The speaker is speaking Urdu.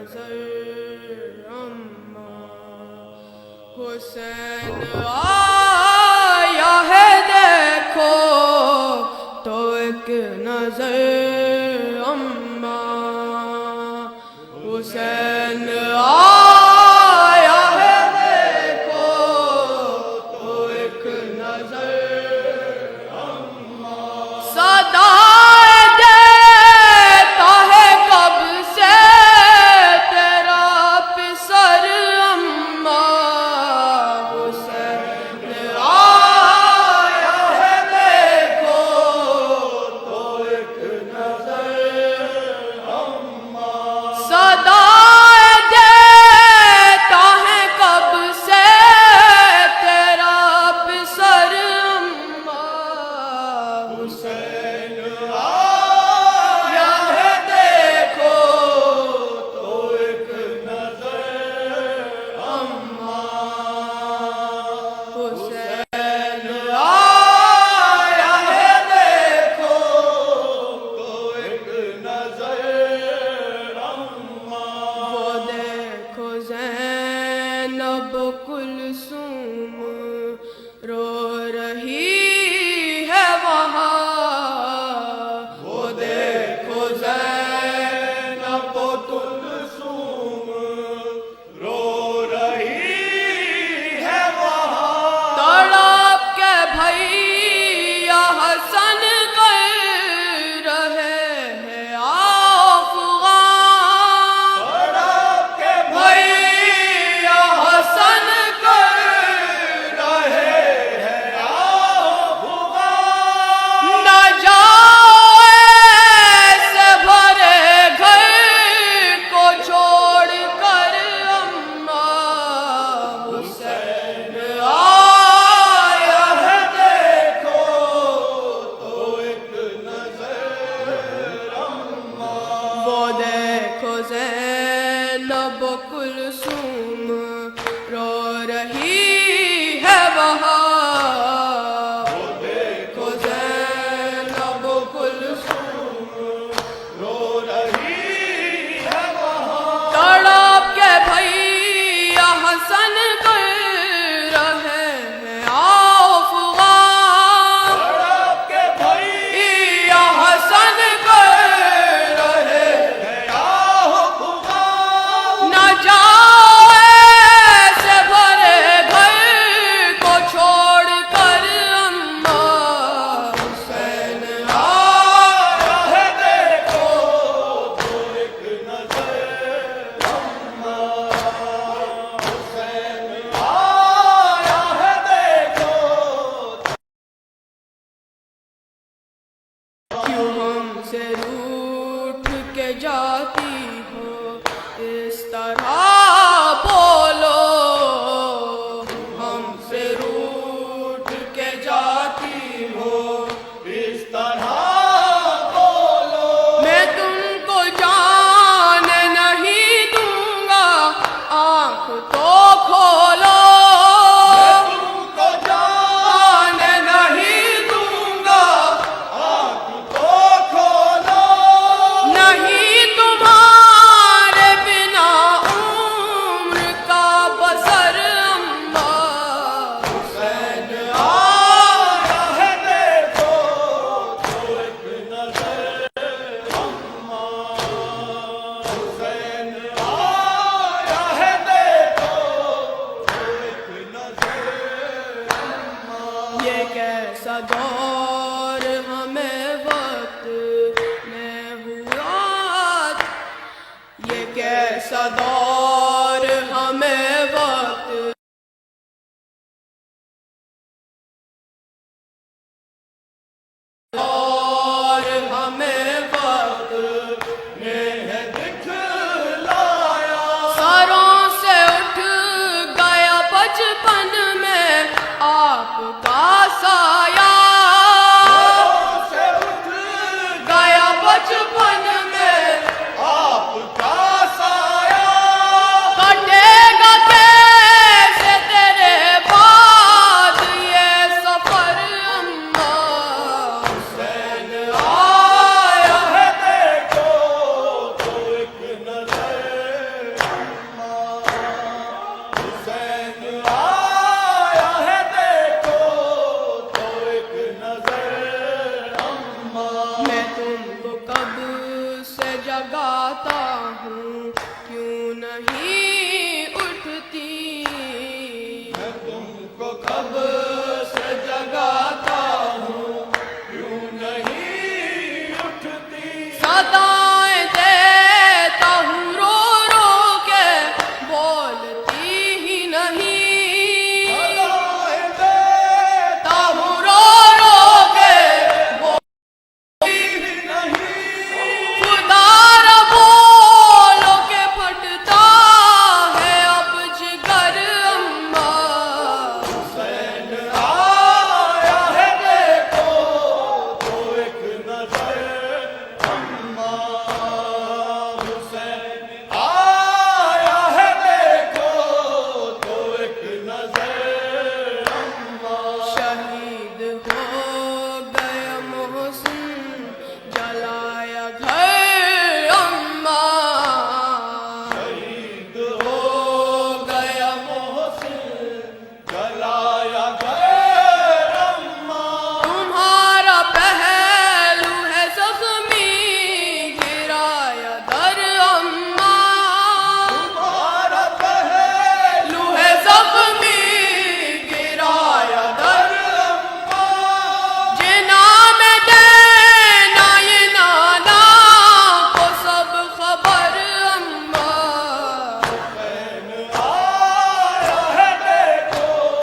نظر حسین آیا ہے دیکھو تو ایک نظر اماں حسین آیا ہے دیکھو تو ایک نظر اماں صدا کلثوم رو رہی ہے وہاں وہ دیکھو زینب کلثوم رو رہی ہے وہاں تڑپ کے بھیا حسن کر رہے ہیں افغان تڑپ کے بھیا حسن زینب کلثوم رو رہی ہے وہاں وہ دیکھو زینب کلثوم رو رہی ہے وہاں تڑپ کے بھیا حسن کر رہے ہیں افغان تڑپ کے بھیا حسن کر سے روٹھ کے جاتی ہو اس طرح بولو ہم سے روٹھ کے جاتی ہو اس طرح بولو میں تم کو جان نہیں دوں گا آنکھ تو کھولو کیسا دور ہمیں وقت میں ہوا یہ کیسا دور ہمیں وقت اور ہمیں وقت نے دکھلایا سروں سے اٹھ گیا بچپن میں آپ کا سایہ سے اٹھ گیا بچپن میں آپ کا سایہ ہے